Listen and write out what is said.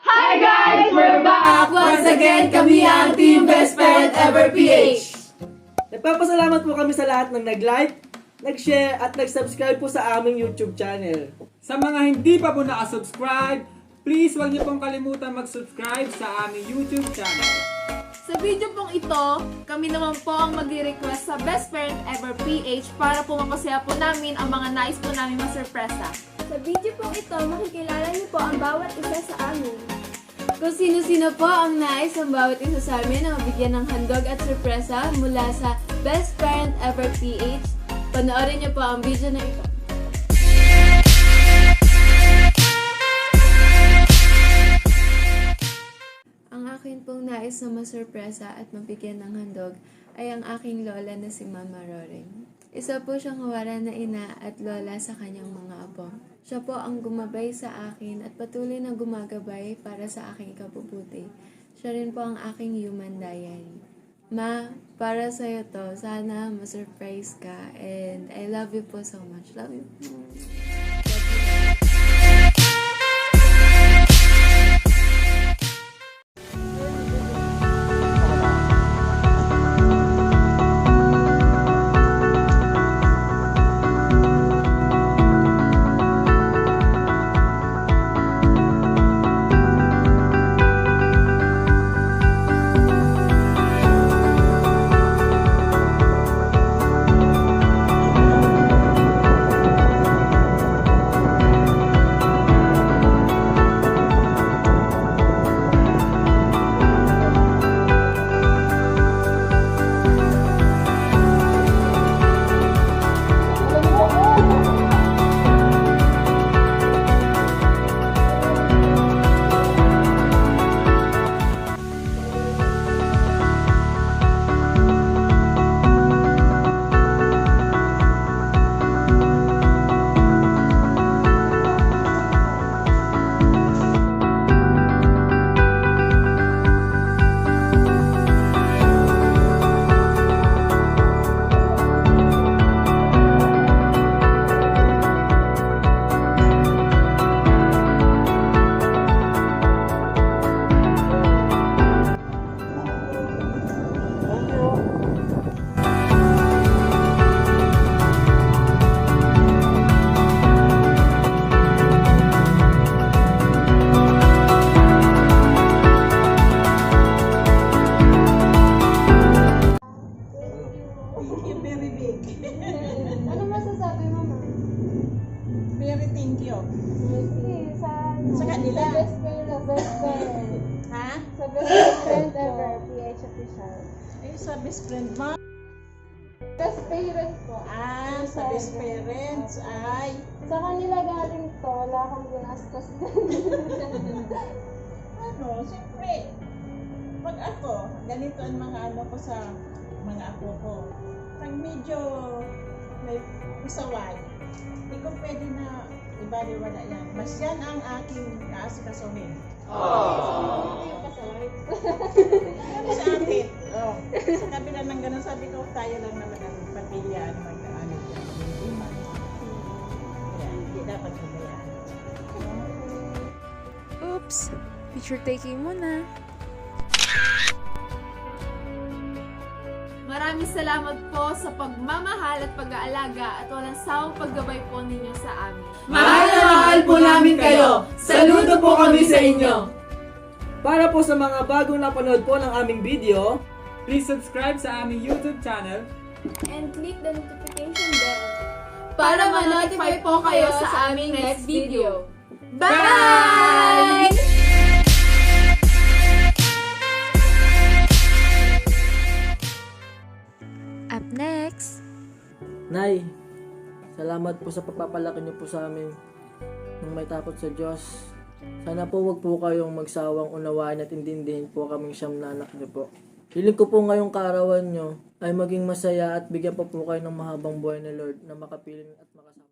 Hi guys! We're back! Once again, kami ang Team Best Parent Ever PH! Nagpapasalamat po kami sa lahat ng nag-like, nag-share at nag-subscribe po sa aming YouTube channel. Sa mga hindi pa po nakasubscribe, please huwag niyo pong kalimutan mag-subscribe sa aming YouTube channel. Sa video pong ito, kami naman po ang magre-request sa Best Parent Ever PH para po mapasaya po namin ang mga nais po namin masurpresa. Sa video pong ito, makikilala niyo po ang bawat isa sa amin. Kung sino-sino po ang nais ang bawat isa sa amin na mabigyan ng handog at surpresa mula sa Best Parent Ever PH, panoorin niyo po ang video na ito. Ang akin pong nais na masurpresa at mabigyan ng handog ay ang aking lola na si Mama Roring. Isa po siyang kawalan na ina at lola sa kanyang mga apo. Siya po ang gumabay sa akin at patuloy na gumagabay para sa aking kabubuti. Siya rin po ang aking human diary. Ma, para sa'yo to, sana masurprise ka and I love you po so much. Love you po. Very big. Ano masasabi mo, ma? Very thank you. Sige, Sa kanila. Sa best friend. Ha? Sa best friend ever, PH official. Ay, sa best friend mo. Best parent po. Sa best parents. Ay, Sa kanila galing to, wala akong ginastos. ano, siyempre. Pag ako, ganito ang mga ano ko sa mga apo ko. Pag medyo may pasaway, hindi ko pwede na ibaliwala yan. Mas yan ang aking aasikasuhin. Hindi yung pasaway. Ano sa akin? Oh, sa kabila ng ganun, sabi ko, tayo lang naman ang pamilya ang mag-ano dyan. Hindi ba? Kaya, hindi dapat pabayaan. Oops! Picture taking muna. Maraming salamat po sa pagmamahal at pag-aalaga at walang sawang paggabay po ninyo sa amin. Mahal na mahal po namin kayo! Saludo po kami sa inyo! Para po sa mga bagong napanood po ng aming video, Please subscribe sa aming YouTube channel. And click the notification bell. Para ma-notify po kayo sa aming next video. Bye! Up next! Nay, salamat po sa pagpapalaki niyo po sa amin ng may takot sa Diyos. Sana po wag po kayong magsawang unawain at intindihin po kaming siyam na anak niyo po. Hiling ko po ngayong kaarawan niyo ay maging masaya at bigyan po kayo ng mahabang buhay ni Lord na makapiling at makasama.